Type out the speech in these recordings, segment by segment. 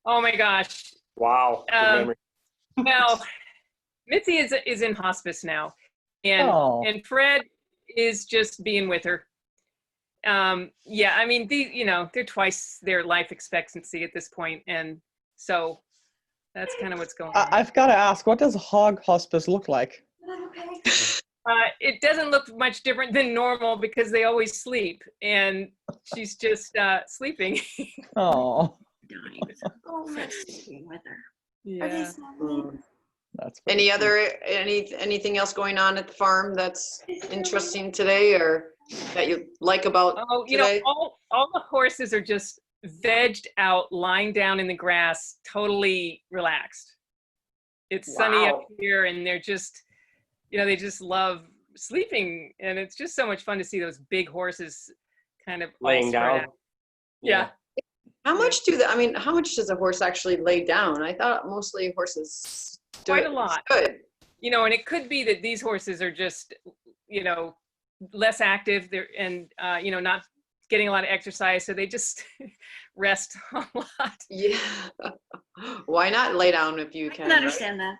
Oh my gosh. Wow. Good Um, memory. now Mitzi is in hospice now, and Oh, Fred is just being with her. Yeah, I mean, they're twice their life expectancy at this point, and so that's kind of what's going on. I've got to ask, what does hog hospice look like? It doesn't look much different than normal because they always sleep, and she's just sleeping. Oh, Dying. Oh, sleeping with her. Yeah. that's Any pretty other, anything else going on at the farm that's interesting today or that you like about Oh, today? all the horses are just vegged out, lying down in the grass, totally relaxed. It's sunny up Wow. here, and they're just, they just love sleeping, and it's just so much fun to see those big horses kind of all Laying spread down. out. Yeah. How much how much does a horse actually lay down? I thought mostly horses do Quite it a lot. good. And it could be that these horses are just, less active, and not getting a lot of exercise, so they just rest a lot. Yeah. Why not lay down if you I can? can understand that.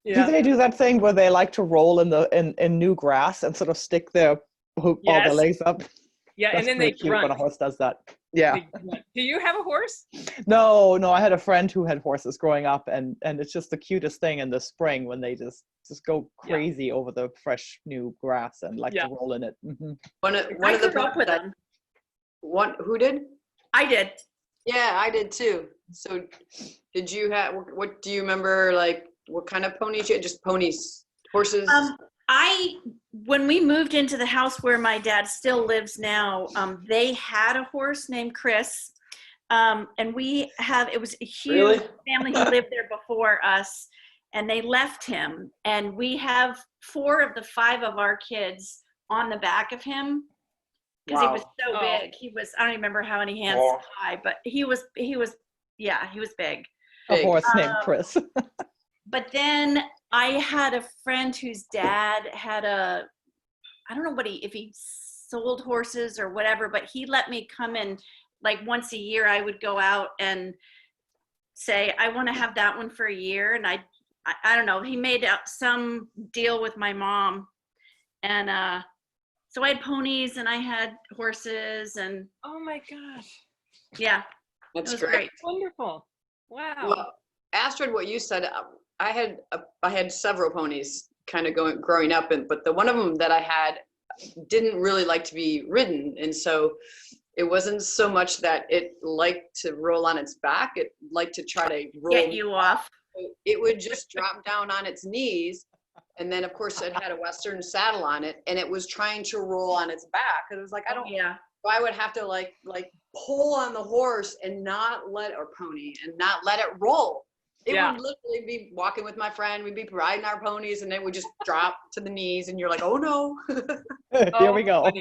Do they do that thing where they like to roll in new grass and sort of stick their all their Yes. legs up? Yeah, That's and then they pretty cute when a grunt. horse does that. Yeah. They grunt. Do you have a horse? No, I had a friend who had horses growing up, and it's just the cutest thing in the spring when they just go crazy over the fresh new grass and like to roll in it. Mhm. One I of the grew up with them. who did? I did. Yeah, I did too. So did you have, what do you remember, like what kind of ponies you had? Just ponies, horses? When we moved into the house where my dad still lives now, they had a horse named Chris. And it was a huge Really? family who lived there before us, and they left him. And we have 4 of the 5 of our kids on the back of him because he was so big. He was, I don't remember how many hands high, but he was big. A horse named Chris. But then I had a friend whose dad had I don't know if he sold horses or whatever, but he let me come in like once a year. I would go out and say, I want to have that one for a year. And I don't know, he made some deal with my mom. And so I had ponies and I had horses and. Oh my gosh. Yeah. That's it was great. Wonderful. Wow. Well, Astrid, what you said, I had several ponies kind of growing up, but the one of them that I had didn't really like to be ridden, and so it wasn't so much that it liked to roll on its back; it liked to try to roll. Get you off. It would just drop down on its knees, and then of course it had a Western saddle on it, and it was trying to roll on its back. And it was like, I would have to like pull on the horse and not or pony and not let it roll. It would literally be walking with my friend. We'd be riding our ponies, and it would just drop to the knees, and you're like, oh no. Here we go.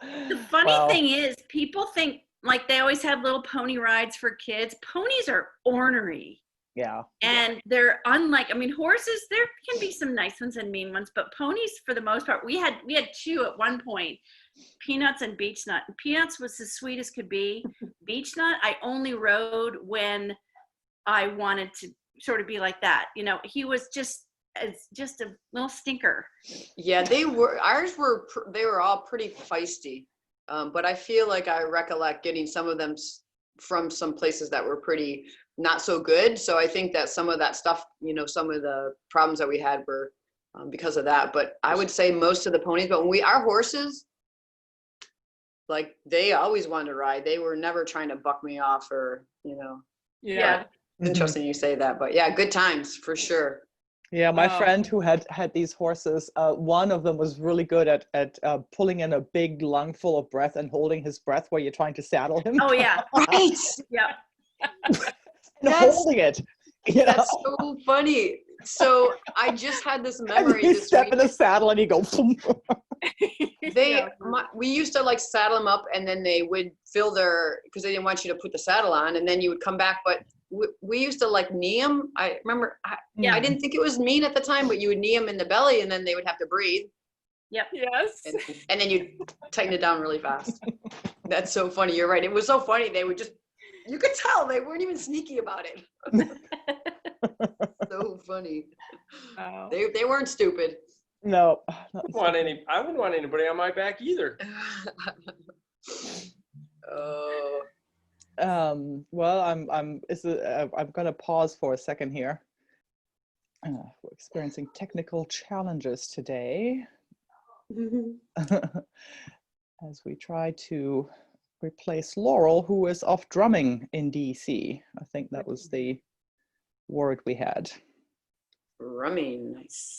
The funny thing is, people think like they always have little pony rides for kids. Ponies are ornery. Yeah. And they're unlike, horses, there can be some nice ones and mean ones, but ponies for the most part, we had 2 at one point, Peanuts and Beechnut. Peanuts was as sweet as could be. Beechnut, I only rode when I wanted to sort of be like that. He was just a little stinker. Yeah, they were all pretty feisty. But I feel like I recollect getting some of them from some places that were pretty not so good. So I think that some of that stuff, some of the problems that we had were because of that. But I would say most of the ponies, but our horses, like they always wanted to ride. They were never trying to buck me off or, Yeah. Interesting you say that, but yeah, good times for sure. Yeah, my friend who had these horses, one of them was really good at pulling in a big lungful of breath and holding his breath while you're trying to saddle him. Oh yeah. Right. Yeah. And holding it. That's so funny. So I just had this memory. And you step in the saddle and you go. We used to like saddle them up, and then they would fill because they didn't want you to put the saddle on, and then you would come back. But we used to like knee them. I remember. I didn't think it was mean at the time, but you would knee them in the belly, and then they would have to breathe. Yep. Yes. And then you tighten it down really fast. That's so funny. You're right. It was so funny. They would just You could tell they weren't even sneaky about it. So funny. Wow. They weren't stupid. No. I wouldn't want anybody on my back either. Oh, Well, I'm gonna pause for a second here. We're experiencing technical challenges today as we try to replace Laurel, who is off drumming in DC. I think that was the word we had. drumming, nice.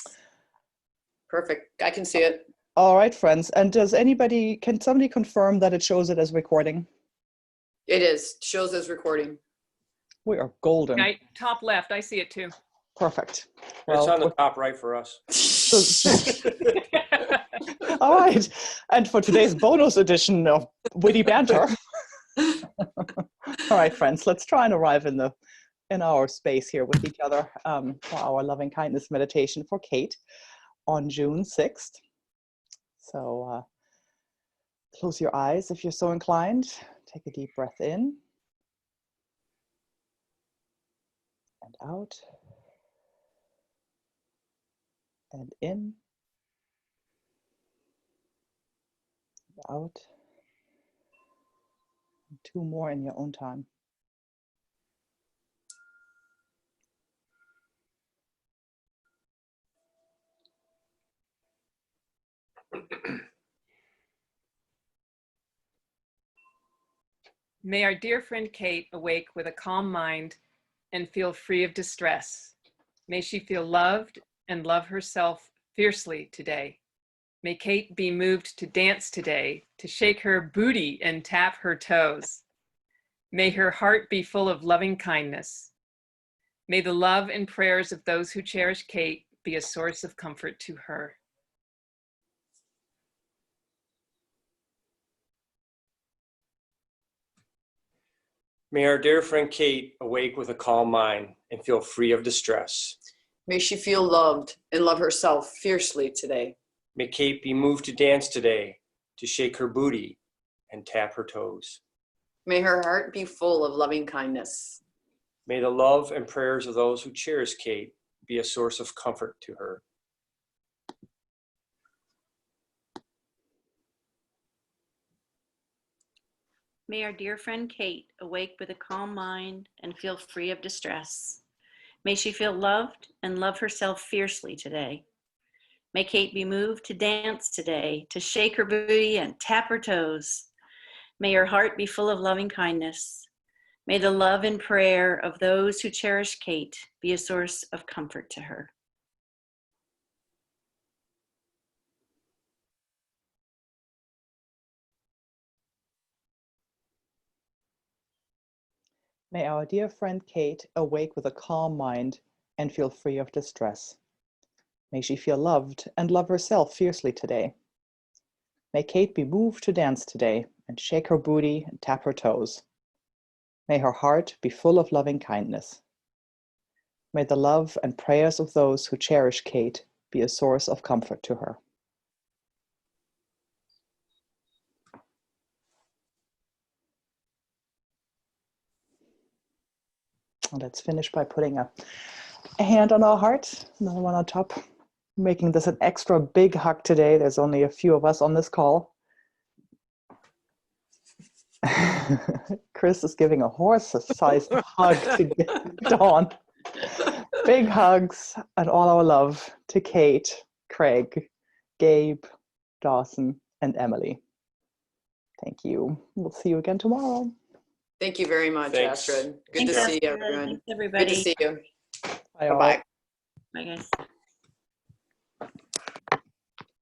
Perfect. I can see it. All right, friends. And can somebody confirm that it shows it as recording? It is. Shows as recording. We are golden. Right, top left, I see it too. Perfect. It's on the top right for us. All right. And for today's bonus edition of Witty Banter. All right, friends, let's try and arrive in our space here with each other for our loving kindness meditation for Kate on June 6th. So close your eyes if you're so inclined. Take a deep breath in and out and in and out. And 2 more in your own time. May our dear friend Kate awake with a calm mind and feel free of distress. May she feel loved and love herself fiercely today. May Kate be moved to dance today, to shake her booty and tap her toes. May her heart be full of loving kindness. May the love and prayers of those who cherish Kate be a source of comfort to her. May our dear friend Kate awake with a calm mind and feel free of distress. May she feel loved and love herself fiercely today. May Kate be moved to dance today, to shake her booty and tap her toes. May her heart be full of loving kindness. May the love and prayers of those who cherish Kate be a source of comfort to her. May our dear friend Kate awake with a calm mind and feel free of distress. May she feel loved and love herself fiercely today. May Kate be moved to dance today, to shake her booty and tap her toes. May her heart be full of loving kindness. May the love and prayer of those who cherish Kate be a source of comfort to her. May our dear friend Kate awake with a calm mind and feel free of distress. May she feel loved and love herself fiercely today. May Kate be moved to dance today and shake her booty and tap her toes. May her heart be full of loving kindness. May the love and prayers of those who cherish Kate be a source of comfort to her. Let's finish by putting a hand on our heart, another one on top. Making this an extra big hug today. There's only a few of us on this call. Chris is giving a horse-sized hug to Dawn. Big hugs and all our love to Kate, Craig, Gabe, Dawson, and Emily. Thank you. We'll see you again tomorrow. Thank you very much, Thanks. Astrid. Good Thanks, to see Astrid. everyone. Thanks, Good everybody. to see you. Bye all. Bye-bye. Bye, guys.